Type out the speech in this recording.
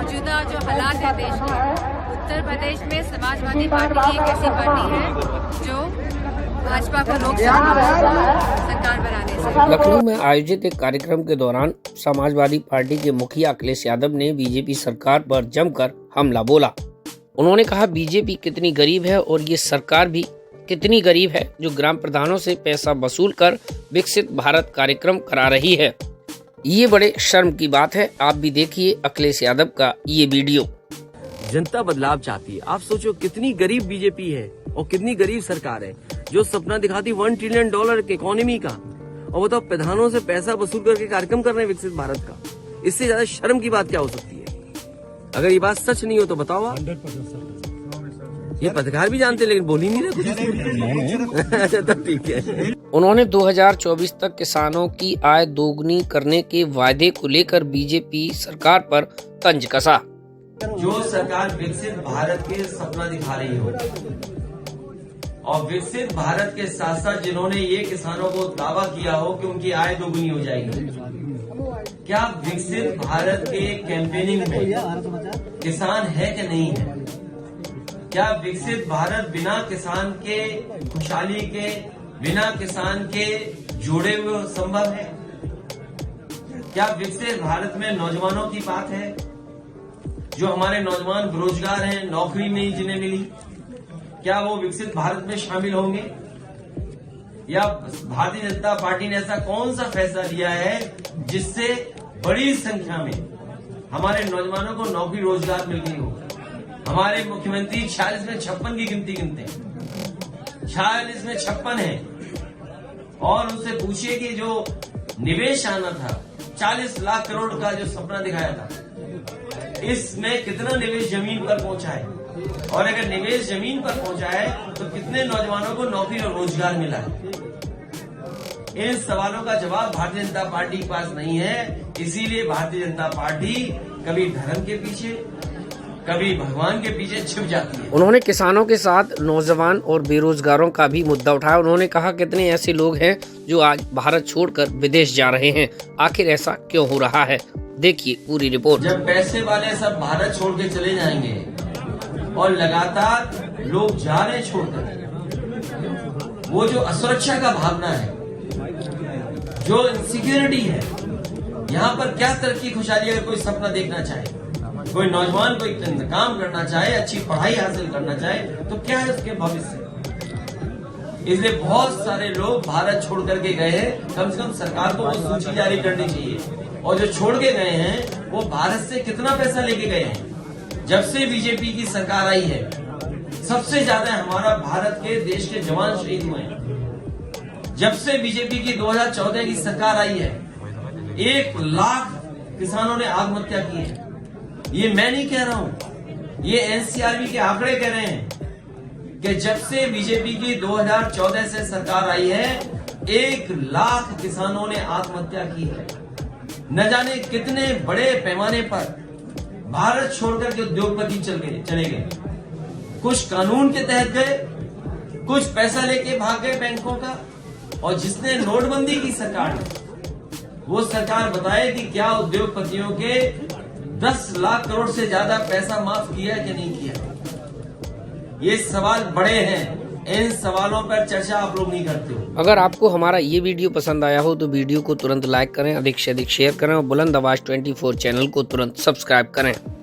मौजूदा जो हालात है देश के, उत्तर प्रदेश में समाजवादी पार्टी एक ऐसी पार्टी है जो भाजपा को लोकसभा में सरकार बनाने से। लखनऊ में आयोजित एक कार्यक्रम के दौरान समाजवादी पार्टी के मुखिया अखिलेश यादव ने बीजेपी सरकार पर जमकर हमला बोला। उन्होंने कहा बीजेपी कितनी गरीब है और ये सरकार भी कितनी गरीब है जो ग्राम प्रधानों से पैसा वसूल कर विकसित भारत कार्यक्रम करा रही है। ये बड़े शर्म की बात है। आप भी देखिए अखिलेश यादव का ये वीडियो। जनता बदलाव चाहती है। आप सोचो कितनी गरीब बीजेपी है और कितनी गरीब सरकार है जो सपना दिखाती $1 ट्रिलियन के इकोनॉमी का, और बताओ प्रधानों से पैसा वसूल करके कार्यक्रम कर रहे हैं विकसित भारत का। इससे ज्यादा शर्म की बात क्या हो सकती है? अगर ये बात सच नहीं हो तो बताओ आप। ये पत्रकार भी जानते लेकिन बोल ही नहीं रहे। अच्छा तब ठीक है। उन्होंने 2024 तक किसानों की आय दोगुनी करने के वायदे को लेकर बीजेपी सरकार पर तंज कसा। जो सरकार विकसित भारत के सपना दिखा रही हो और विकसित भारत के साथ साथ जिन्होंने ये किसानों को दावा किया हो कि उनकी आय दोगुनी हो जाएगी, क्या विकसित भारत के कैंपेनिंग में किसान है कि नहीं है? क्या विकसित भारत बिना किसान के खुशहाली के, बिना किसान के जुड़े हुए संभव है? क्या विकसित भारत में नौजवानों की बात है? जो हमारे नौजवान बेरोजगार हैं, नौकरी नहीं जिन्हें मिली, क्या वो विकसित भारत में शामिल होंगे? या भारतीय जनता पार्टी ने ऐसा कौन सा फैसला लिया है जिससे बड़ी संख्या में हमारे नौजवानों को नौकरी रोजगार मिल गई हो? हमारे मुख्यमंत्री 46 में 56 की गिनती गिनते हैं, 46 में 56 है। और उनसे पूछिए कि जो निवेश आना था 40 लाख करोड़ का जो सपना दिखाया था, इसमें कितना निवेश जमीन पर पहुंचा है? और अगर निवेश जमीन पर पहुंचा है तो कितने नौजवानों को नौकरी और रोजगार मिला है? इन सवालों का जवाब भारतीय जनता पार्टी के पास नहीं है। इसीलिए भारतीय जनता पार्टी कभी धर्म के पीछे, कभी भगवान के पीछे छिप जाती है। उन्होंने किसानों के साथ नौजवान और बेरोजगारों का भी मुद्दा उठाया। उन्होंने कहा कितने ऐसे लोग हैं जो आज भारत छोड़कर विदेश जा रहे हैं, आखिर ऐसा क्यों हो रहा है? देखिए पूरी रिपोर्ट। जब पैसे वाले सब भारत छोड़ के चले जाएंगे और लगातार लोग जा रहे छोड़कर, वो जो असुरक्षा का भावना है, जो इनसिक्योरिटी है, यहाँ पर क्या तरक्की खुशहाली? अगर कोई सपना देखना चाहे, कोई नौजवान कोई काम करना चाहे, अच्छी पढ़ाई हासिल करना चाहे, तो क्या है उसके भविष्य? इसलिए बहुत सारे लोग भारत छोड़ करके गए हैं। कम से कम सरकार को वो सूची जारी करनी चाहिए। और जो छोड़ के गए हैं वो भारत से कितना पैसा लेके गए हैं? जब से बीजेपी की सरकार आई है, सबसे ज्यादा हमारा भारत के देश के जवान शहीद हुए हैं। जब से बीजेपी की 2014 की सरकार आई है, 1 लाख किसानों ने आत्महत्या की है। ये मैं नहीं कह रहा हूं, ये एनसीआरबी के आंकड़े कह रहे हैं कि जब से बीजेपी की 2014 से सरकार आई है, 1 लाख किसानों ने आत्महत्या की है। न जाने कितने बड़े पैमाने पर भारत छोड़कर के उद्योगपति चले गए। कुछ कानून के तहत गए, कुछ पैसा लेके भाग गए बैंकों का। और जिसने नोटबंदी की सरकार ने, वो सरकार बताए कि क्या उद्योगपतियों के 10 लाख करोड़ से ज्यादा पैसा माफ किया कि नहीं किया? ये सवाल बड़े हैं। इन सवालों पर चर्चा आप लोग नहीं करते हो। अगर आपको हमारा ये वीडियो पसंद आया हो तो वीडियो को तुरंत लाइक करें, अधिक से अधिक शेयर करें और बुलंद आवाज 24 चैनल को तुरंत सब्सक्राइब करें।